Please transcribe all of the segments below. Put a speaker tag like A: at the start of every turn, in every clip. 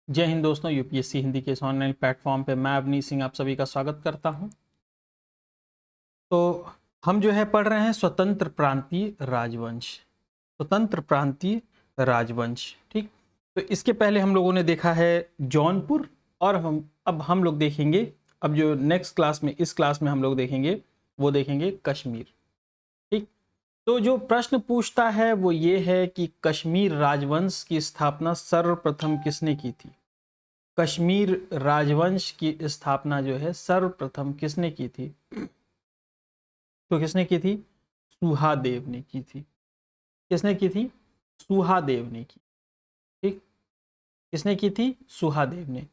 A: जय हिंद दोस्तों, यूपीएससी हिंदी के इस ऑनलाइन प्लेटफॉर्म पे मैं अवनीश सिंह आप सभी का स्वागत करता हूं। तो हम जो है पढ़ रहे हैं स्वतंत्र प्रांतीय राजवंश। स्वतंत्र प्रांतीय राजवंश, ठीक। तो इसके पहले हम लोगों ने देखा है जौनपुर, और अब हम लोग देखेंगे, अब जो नेक्स्ट क्लास में, इस क्लास में हम लोग देखेंगे, वो देखेंगे कश्मीर, ठीक। तो जो प्रश्न पूछता है वो ये है कि कश्मीर राजवंश की स्थापना सर्वप्रथम किसने की थी। कश्मीर राजवंश की स्थापना जो है सर्वप्रथम किसने की थी? तो किसने की थी? सुहादेव ने की थी। किसने की थी? सुहादेव ने की। ठीक। किसने की थी? सुहादेव ने।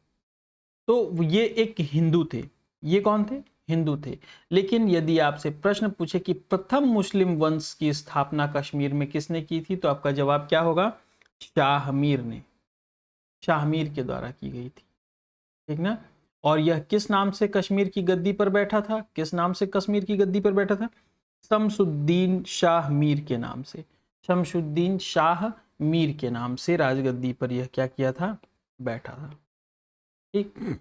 A: तो ये एक हिंदू थे। ये कौन थे? हिंदू थे। लेकिन यदि आपसे प्रश्न पूछे कि प्रथम मुस्लिम वंश की स्थापना कश्मीर में किसने की थी, तो आपका जवाब क्या होगा? शाहमीर ने। शाहमीर के द्वारा की गई थी, ठीक ना। और यह किस नाम से कश्मीर की गद्दी पर बैठा था? किस नाम से कश्मीर की गद्दी पर बैठा था? शमसुद्दीन शाह मीर के नाम से। शमसुद्दीन शाह मीर के नाम से राजगद्दी पर यह क्या किया था? बैठा था, ठीक।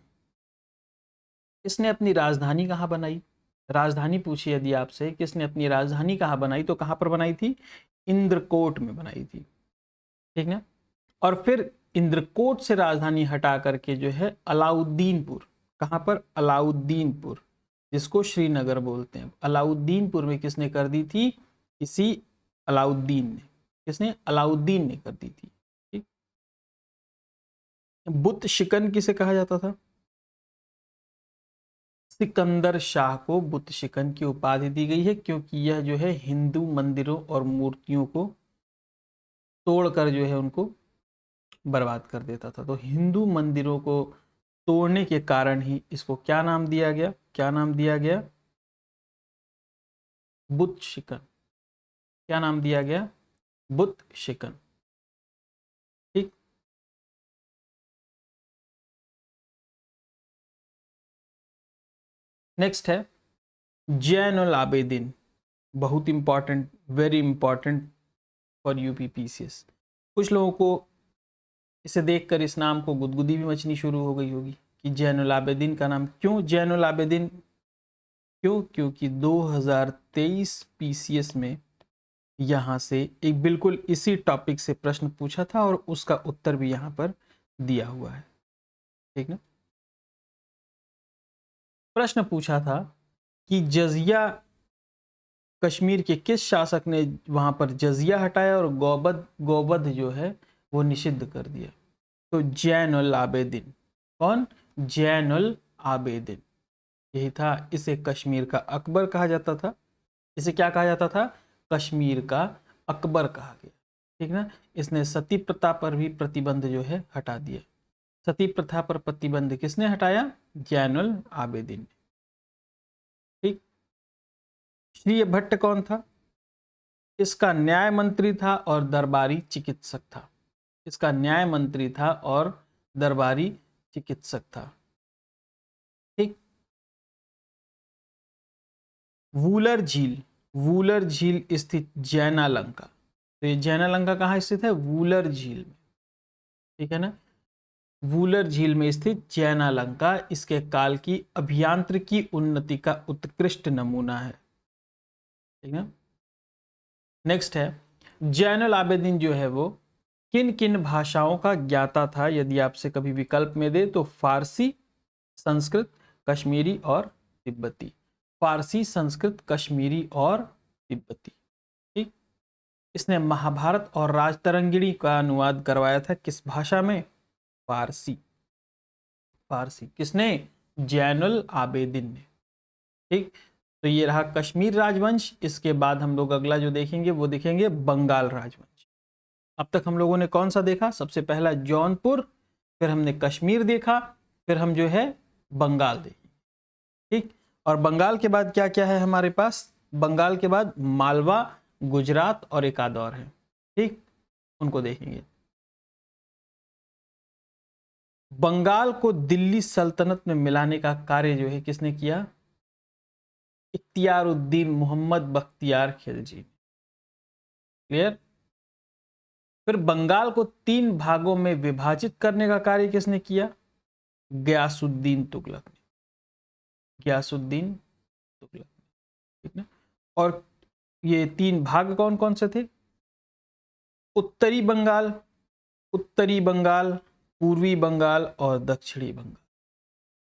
A: इसने अपनी राजधानी कहाँ बनाई? राजधानी पूछी यदि आपसे, किसने अपनी राजधानी कहाँ बनाई, तो कहाँ पर बनाई थी? इंद्रकोट में बनाई थी, ठीक ना। और फिर इंद्रकोट से राजधानी हटा करके जो है अलाउद्दीनपुर, कहां पर? अलाउद्दीनपुर, जिसको श्रीनगर बोलते हैं, अलाउद्दीनपुर में किसने कर दी थी? इसी अलाउद्दीन ने। किसने? अलाउद्दीन ने कर दी थी, ठीक। बुत शिकन किसे कहा जाता था? सिकंदर शाह को बुत शिकन की उपाधि दी गई है, क्योंकि यह जो है हिंदू मंदिरों और मूर्तियों को तोड़कर जो है उनको बर्बाद कर देता था। तो हिंदू मंदिरों को तोड़ने के कारण ही इसको क्या नाम दिया गया? क्या नाम दिया गया? बुत शिकन। क्या नाम दिया गया? बुत शिकन, ठीक। नेक्स्ट है जैनुल आबेदीन। बहुत important, very important for UPPCS. कुछ लोगों को इसे देखकर इस नाम को गुदगुदी भी मचनी शुरू हो गई होगी कि जैनुल आबेदीन का नाम क्यों जैनुल आबेदीन? क्यों? क्योंकि 2023 पीसीएस में यहाँ से एक बिल्कुल इसी टॉपिक से प्रश्न पूछा था और उसका उत्तर भी यहाँ पर दिया हुआ है, ठीक ना। प्रश्न पूछा था कि जजिया, कश्मीर के किस शासक ने वहां पर जजिया हटाया और गौवध जो है वो निषिद्ध कर दिया? तो जैनुल आबेदीन। कौन? जैनुल आबेदीन, यही था। इसे कश्मीर का अकबर कहा जाता था। इसे क्या कहा जाता था? कश्मीर का अकबर कहा गया, ठीक ना। इसने सती प्रथा पर भी प्रतिबंध जो है हटा दिया। सती प्रथा पर प्रतिबंध किसने हटाया? जैनुल आबेदीन, ठीक। श्री भट्ट कौन था? इसका न्याय मंत्री था और दरबारी चिकित्सक था। इसका न्याय मंत्री था और दरबारी चिकित्सक था, ठीक। वूलर झील, वूलर झील स्थित जैनालंका। तो ये जैनालंका कहाँ स्थित है? वूलर झील में, ठीक है ना। वूलर झील में स्थित जैनालंका इसके काल की अभियांत्रिकी उन्नति का उत्कृष्ट नमूना है, ठीक है। नेक्स्ट है जैनुल आबेदीन जो है वो किन किन भाषाओं का ज्ञाता था? यदि आपसे कभी विकल्प में दे तो फारसी, संस्कृत, कश्मीरी और तिब्बती। फारसी, संस्कृत, कश्मीरी और तिब्बती, ठीक। इसने महाभारत और राजतरंगिणी का अनुवाद करवाया था किस भाषा में? फारसी। फारसी किसने? जैनुल आबेदीन ने, ठीक। तो ये रहा कश्मीर राजवंश। इसके बाद हम लोग अगला जो देखेंगे वो देखेंगे बंगाल राजवंश। अब तक हम लोगों ने कौन सा देखा? सबसे पहला जौनपुर, फिर हमने कश्मीर देखा, फिर हम जो है बंगाल देखें, ठीक। और बंगाल के बाद क्या क्या है हमारे पास? बंगाल के बाद मालवा, गुजरात और एक आध और है, ठीक। उनको देखेंगे। बंगाल को दिल्ली सल्तनत में मिलाने का कार्य जो है किसने किया? इख्तियारुद्दीन मोहम्मद बख्तियार खिलजी। क्लियर? फिर बंगाल को 3 भागों में विभाजित करने का कार्य किसने किया? गयासुद्दीन तुगलक ने। गयासुद्दीन तुगलक, ठीक ना। और ये 3 भाग कौन कौन से थे? उत्तरी बंगाल, उत्तरी बंगाल, पूर्वी बंगाल और दक्षिणी बंगाल।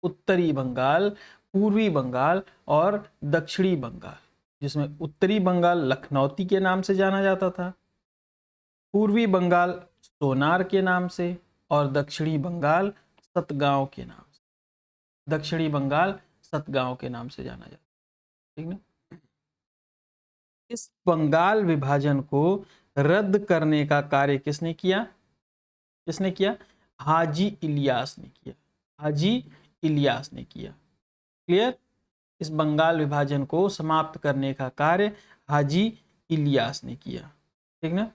A: उत्तरी बंगाल, पूर्वी बंगाल और दक्षिणी बंगाल, जिसमें उत्तरी बंगाल लखनौती के नाम से जाना जाता था, पूर्वी बंगाल सोनार के नाम से और दक्षिणी बंगाल सतगांव के नाम से, दक्षिणी बंगाल सतगांव के नाम से जाना जाता, ठीक ना। इस बंगाल विभाजन को रद्द करने का कार्य किसने किया? किसने किया? हाजी इलियास ने किया। हाजी इलियास ने किया। क्लियर? इस बंगाल विभाजन को समाप्त करने का कार्य हाजी इलियास ने किया, ठीक ना।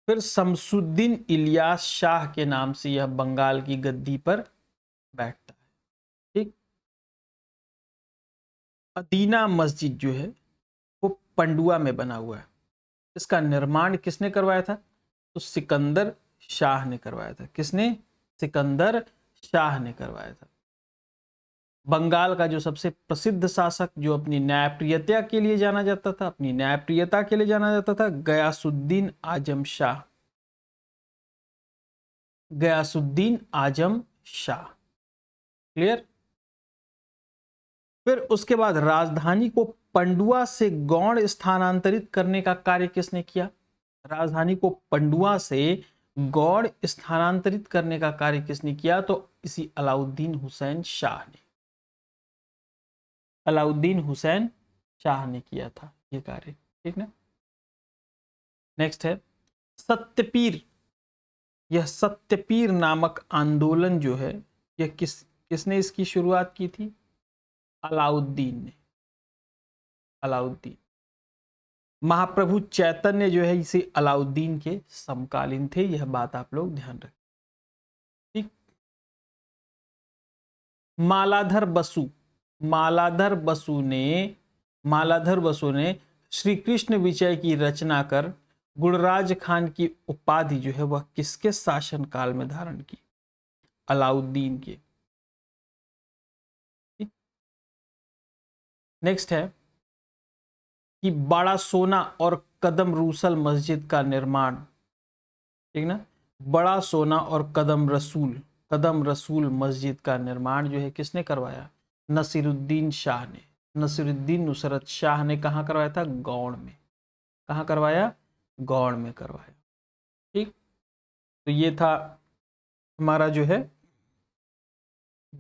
A: फिर शमसुद्दीन इलियास शाह के नाम से यह बंगाल की गद्दी पर बैठता है, ठीक। अदीना मस्जिद जो है वो पंडुआ में बना हुआ है। इसका निर्माण किसने करवाया था? तो सिकंदर शाह ने करवाया था। किसने? सिकंदर शाह ने करवाया था। बंगाल का जो सबसे प्रसिद्ध शासक जो अपनी न्यायप्रियता के लिए जाना जाता था, अपनी न्यायप्रियता के लिए जाना जाता था, गयासुद्दीन आजम शाह। गयासुद्दीन आजम शाह। क्लियर? फिर उसके बाद राजधानी को पंडुआ से गौड़ स्थानांतरित करने का कार्य किसने किया? राजधानी को पंडुआ से गौड़ स्थानांतरित करने का कार्य किसने किया? तो इसी अलाउद्दीन हुसैन शाह ने। अलाउद्दीन हुसैन शाह ने किया था ये कार्य, ठीक ना। नेक्स्ट है सत्यपीर। यह सत्यपीर नामक आंदोलन जो है यह किसने इसकी शुरुआत की थी? अलाउद्दीन ने। अलाउद्दीन। महाप्रभु चैतन्य जो है इसे अलाउद्दीन के समकालीन थे, यह बात आप लोग ध्यान रखें, ठीक। मालाधर बसु। मालाधर बसु ने श्री कृष्ण विजय की रचना कर गुलराज खान की उपाधि जो है वह किसके शासन काल में धारण की? अलाउद्दीन के। नेक्स्ट है कि बड़ा सोना और कदम रूसल मस्जिद का निर्माण, ठीक ना। बड़ा सोना और कदम रसूल मस्जिद का निर्माण जो है किसने करवाया? नसीरुद्दीन शाह ने। नसीरुद्दीन नुसरत शाह ने कहाँ करवाया था? गौड़ में। कहाँ करवाया? गौड़ में करवाया, ठीक। तो ये था हमारा जो है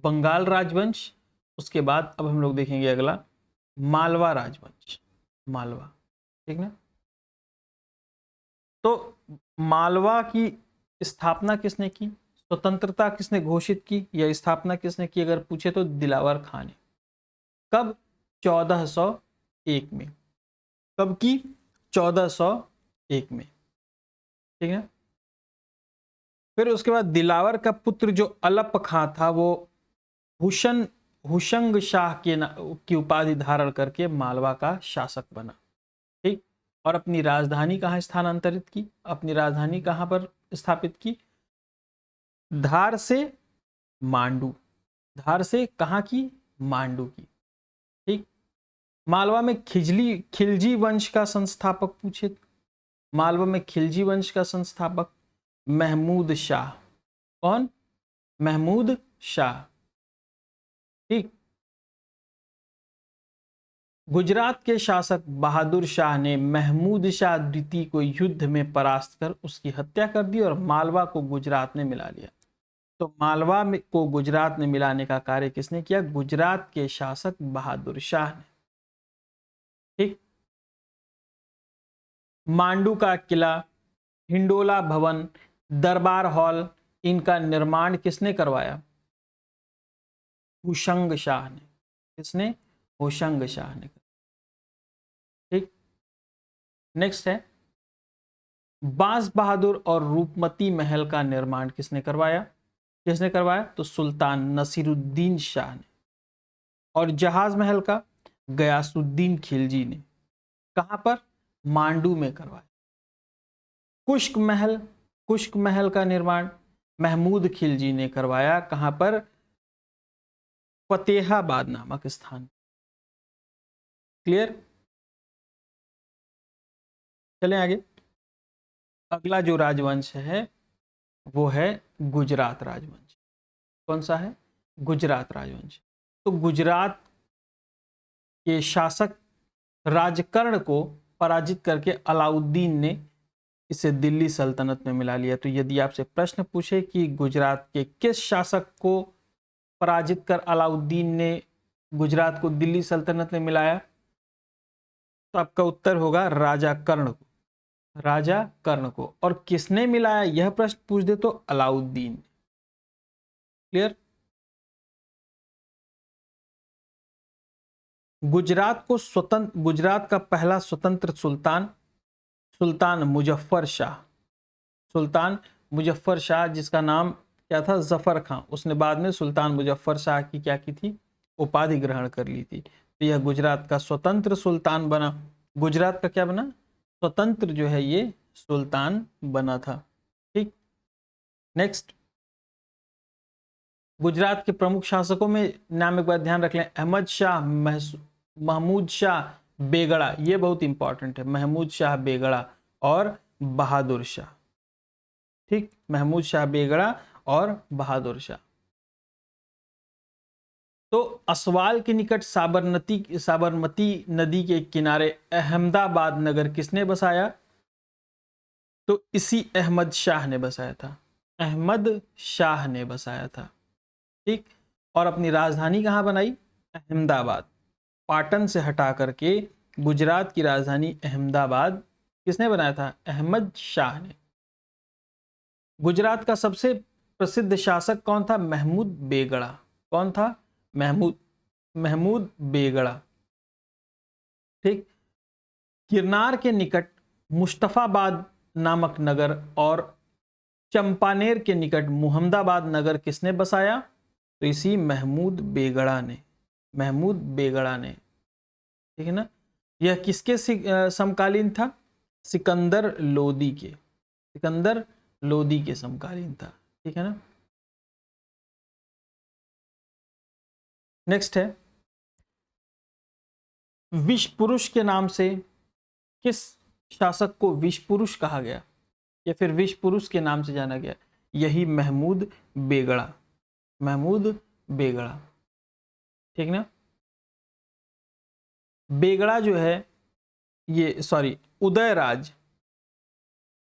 A: बंगाल राजवंश। उसके बाद अब हम लोग देखेंगे अगला मालवा राजवंश। मालवा, ठीक ना। तो मालवा की स्थापना किसने की? स्वतंत्रता किसने घोषित की या स्थापना किसने की अगर पूछे तो दिलावर खां ने। कब? 1401 में। कब की? 1401 में, ठीक है। फिर उसके बाद दिलावर का पुत्र जो अलप खां था वो हुशंग शाह की उपाधि धारण करके मालवा का शासक बना, ठीक। और अपनी राजधानी कहाँ स्थानांतरित की? अपनी राजधानी कहाँ पर स्थापित की? धार से मांडू। धार से कहाँ की? मांडू की, ठीक। मालवा में खिलजी वंश का संस्थापक पूछे तो मालवा में खिलजी वंश का संस्थापक महमूद शाह। कौन? महमूद शाह, ठीक। गुजरात के शासक बहादुर शाह ने महमूद शाह द्वितीय को युद्ध में परास्त कर उसकी हत्या कर दी और मालवा को गुजरात ने मिला लिया। तो मालवा को गुजरात ने मिलाने का कार्य किसने किया? गुजरात के शासक बहादुर शाह ने, ठीक। मांडू का किला, हिंडोला भवन, दरबार हॉल, इनका निर्माण किसने करवाया? हुशंग शाह ने। किसने? हुशंग शाह ने, ठीक। नेक्स्ट है बांस बहादुर और रूपमती महल का निर्माण किसने करवाया? किसने करवाया? तो सुल्तान नसीरुद्दीन शाह ने। और जहाज महल का गयासुद्दीन खिलजी ने। कहां पर? मांडू में करवाया। कुश्क महल कुश्क महल का निर्माण महमूद खिलजी ने करवाया। कहां पर? फतेहाबाद नामक स्थान। क्लियर? चलें आगे। अगला जो राजवंश है वो है गुजरात राजवंश। कौन सा है? गुजरात राजवंश। तो गुजरात के शासक राजकर्ण को पराजित करके अलाउद्दीन ने इसे दिल्ली सल्तनत में मिला लिया। तो यदि आपसे प्रश्न पूछे कि गुजरात के किस शासक को पराजित कर अलाउद्दीन ने गुजरात को दिल्ली सल्तनत में मिलाया, तो आपका उत्तर होगा राजा कर्ण को। राजा कर्ण को। और किसने मिलाया यह प्रश्न पूछ दे तो अलाउद्दीन। क्लियर? गुजरात का पहला स्वतंत्र सुल्तान सुल्तान मुजफ्फर शाह। सुल्तान मुजफ्फर शाह, जिसका नाम क्या था? जफर खां। उसने बाद में सुल्तान मुजफ्फर शाह की क्या की थी? उपाधि ग्रहण कर ली थी। तो यह गुजरात का स्वतंत्र सुल्तान बना। गुजरात का क्या बना? स्वतंत्र जो है ये सुल्तान बना था। ठीक। नेक्स्ट, गुजरात के प्रमुख शासकों में नाम एक बार ध्यान रख लें। अहमद शाह, महमूद शाह बेगड़ा, ये बहुत इंपॉर्टेंट है। महमूद शाह बेगड़ा और बहादुर शाह। ठीक, महमूद शाह बेगड़ा और बहादुर शाह। तो असवाल के निकट साबरमती नदी के किनारे अहमदाबाद नगर किसने बसाया? तो इसी अहमद शाह ने बसाया था। अहमद शाह ने बसाया था। ठीक। और अपनी राजधानी कहां बनाई? अहमदाबाद। पाटन से हटा करके गुजरात की राजधानी अहमदाबाद किसने बनाया था? अहमद शाह ने। गुजरात का सबसे प्रसिद्ध शासक कौन था? महमूद बेगड़ा। कौन था? महमूद बेगड़ा। ठीक। किरनार के निकट मुस्तफाबाद नामक नगर और चंपानेर के निकट मुहम्मदाबाद नगर किसने बसाया? तो इसी महमूद बेगड़ा ने। महमूद बेगड़ा ने। ठीक है ना। यह किसके समकालीन था? सिकंदर लोदी के। सिकंदर लोदी के समकालीन था। ठीक है ना। नेक्स्ट है, विष पुरुष के नाम से किस शासक को विष पुरुष कहा गया या फिर विष पुरुष के नाम से जाना गया? यही महमूद बेगड़ा। महमूद बेगड़ा। ठीक ना। बेगड़ा जो है ये, सॉरी, उदयराज,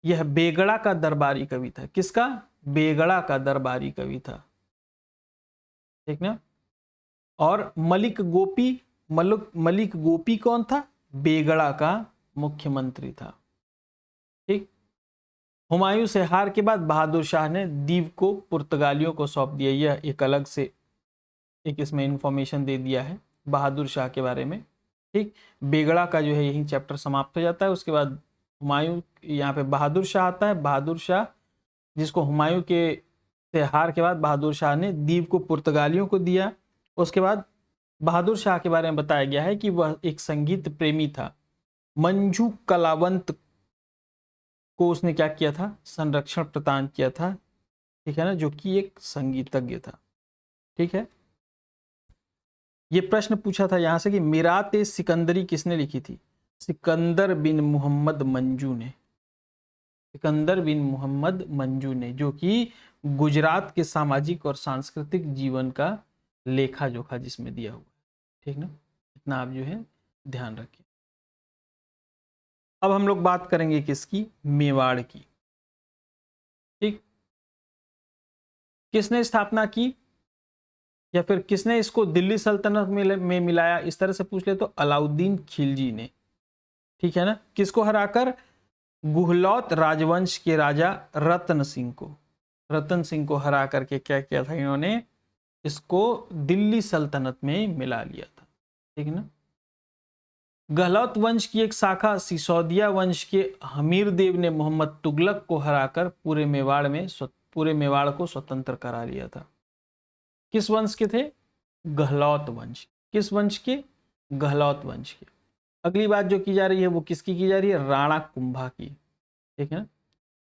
A: यह बेगड़ा का दरबारी कवि था। किसका? बेगड़ा का दरबारी कवि था। ठीक ना। और मलिक गोपी कौन था? बेगड़ा का मुख्यमंत्री था। ठीक। हुमायूं से हार के बाद बहादुर शाह ने दीव को पुर्तगालियों को सौंप दिया। यह एक अलग से एक इसमें इंफॉर्मेशन दे दिया है बहादुर शाह के बारे में। ठीक। बेगड़ा का जो है यही चैप्टर समाप्त हो जाता है। उसके बाद हुमायूं, यहाँ पे बहादुर शाह आता है। बहादुर शाह, जिसको हुमायूं के से हार के बाद बहादुर शाह ने दीव को पुर्तगालियों को दिया। उसके बाद बहादुर शाह के बारे में बताया गया है कि वह एक संगीत प्रेमी था। मंजू कलावंत को उसने क्या किया था? संरक्षण प्रदान किया था। ठीक है ना, जो कि एक संगीतज्ञ था। ठीक है। ये प्रश्न पूछा था यहां से कि मिरात ए सिकंदरी किसने लिखी थी? सिकंदर बिन मोहम्मद मंजू ने। सिकंदर बिन मोहम्मद मंजू ने, जो कि गुजरात के सामाजिक और सांस्कृतिक जीवन का लेखा जोखा जिसमें दिया हुआ है। ठीक ना। इतना आप जो है ध्यान रखिए। अब हम लोग बात करेंगे किसकी? मेवाड़ की। ठीक। किसने स्थापना की या फिर किसने इसको दिल्ली सल्तनत में मिलाया? इस तरह से पूछ ले तो अलाउद्दीन खिलजी ने। ठीक है ना। किसको हराकर? गुहलौत राजवंश के राजा रतन सिंह को। रतन सिंह को हरा करके क्या किया था इन्होंने? इसको दिल्ली सल्तनत में मिला लिया था। ठीक है ना। गहलौत वंश की एक शाखा सिसोदिया वंश के हमीर देव ने मोहम्मद तुगलक को हराकर पूरे मेवाड़ को स्वतंत्र करा लिया था। किस वंश के थे? गहलौत वंश। किस वंश के? गहलौत वंश के। अगली बात जो की जा रही है वो किसकी की जा रही है? राणा कुंभा की। ठीक है ना।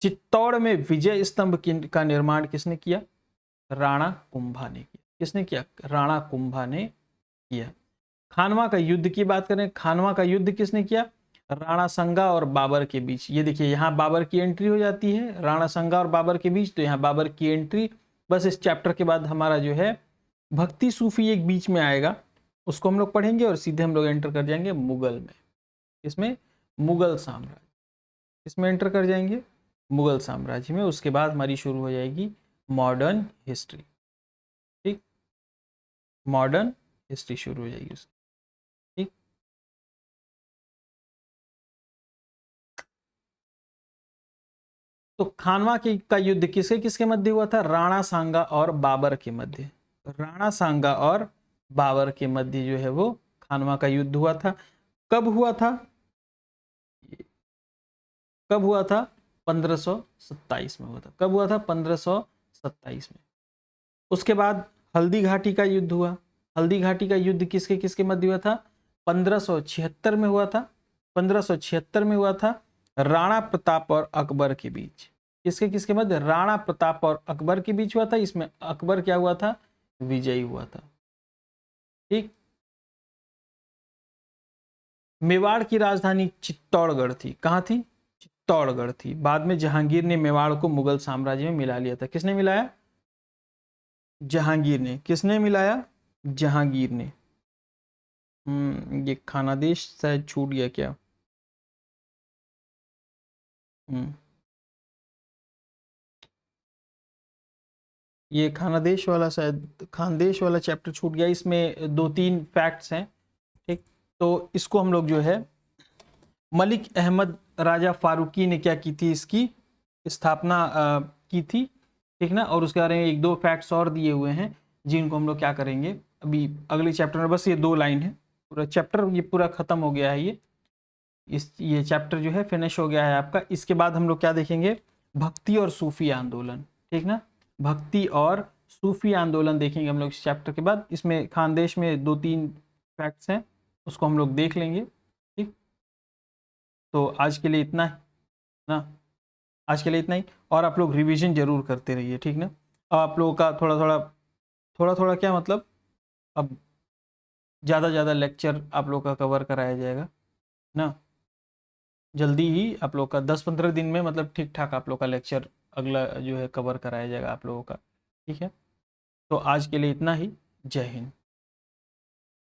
A: चित्तौड़ में विजय स्तंभ का निर्माण किसने किया? राणा कुंभा ने किया। किसने किया? राणा कुंभा ने किया। खानवा का युद्ध की बात करें, खानवा का युद्ध किसने किया? राणा संगा और बाबर के बीच। ये देखिए यहाँ बाबर की एंट्री हो जाती है, राणा संगा और बाबर के बीच, तो यहाँ बाबर की एंट्री। बस इस चैप्टर के बाद हमारा जो है भक्ति सूफी एक बीच में आएगा, उसको हम लोग पढ़ेंगे और सीधे हम लोग एंटर कर जाएंगे मुगल में। इसमें मुगल साम्राज्य, इसमें एंटर कर जाएंगे मुगल साम्राज्य में। उसके बाद हमारी शुरू हो जाएगी मॉडर्न हिस्ट्री। ठीक, मॉडर्न हिस्ट्री शुरू हो जाएगी उसकी। ठीक, तो खानवा का युद्ध किसके किसके मध्य हुआ था? राणा सांगा और बाबर के मध्य। राणा सांगा और बाबर के मध्य जो है वो खानवा का युद्ध हुआ था। कब हुआ था? कब हुआ था? 1527 में हुआ था। कब हुआ था? 1527 में। उसके बाद हल्दी घाटी का युद्ध हुआ। हल्दी घाटी का युद्ध किसके किसके मध्य हुआ था? 1576 में हुआ था। 1576 में हुआ था राणा प्रताप और अकबर के बीच। किसके किसके मध्य? राणा प्रताप और अकबर के बीच हुआ था। इसमें अकबर क्या हुआ था? विजयी हुआ था। ठीक, मेवाड़ की राजधानी चित्तौड़गढ़ थी। कहां थी? चित्तौड़गढ़ थी। बाद में जहांगीर ने मेवाड़ को मुगल साम्राज्य में मिला लिया था। किसने मिलाया? जहांगीर ने। किसने मिलाया? जहांगीर ने। ये खानादेश शायद छूट गया क्या? ये खानादेश वाला, शायद खानदेश वाला चैप्टर छूट गया। इसमें 2-3 फैक्ट्स हैं। ठीक, तो इसको हम लोग जो है मलिक अहमद राजा फारूकी ने क्या की थी? इसकी स्थापना की थी। ठीक ना, और उसके बारे में 1-2 फैक्ट्स और दिए हुए हैं जिनको हम लोग क्या करेंगे अभी अगले चैप्टर में। बस ये 2 लाइन है, पूरा चैप्टर ये पूरा खत्म हो गया है। ये चैप्टर जो है फिनिश हो गया है आपका। इसके बाद हम लोग क्या देखेंगे? भक्ति और सूफी आंदोलन। ठीक ना, भक्ति और सूफी आंदोलन देखेंगे हम लोग इस चैप्टर के बाद। इसमें खानदेश में 2-3 फैक्ट्स हैं, उसको हम लोग देख लेंगे। ठीक, तो आज के लिए इतना ही ना, आज के लिए इतना ही। और आप लोग रिवीजन जरूर करते रहिए। ठीक ना, अब आप लोगों का थोड़ा थोड़ा क्या मतलब, अब ज़्यादा लेक्चर आप लोग का कवर कराया जाएगा ना। जल्दी ही आप लोग का 10-15 दिन में मतलब ठीक ठाक आप लोग का लेक्चर अगला जो है कवर कराया जाएगा आप लोगों का। ठीक है, तो आज के लिए इतना ही। जय हिंद।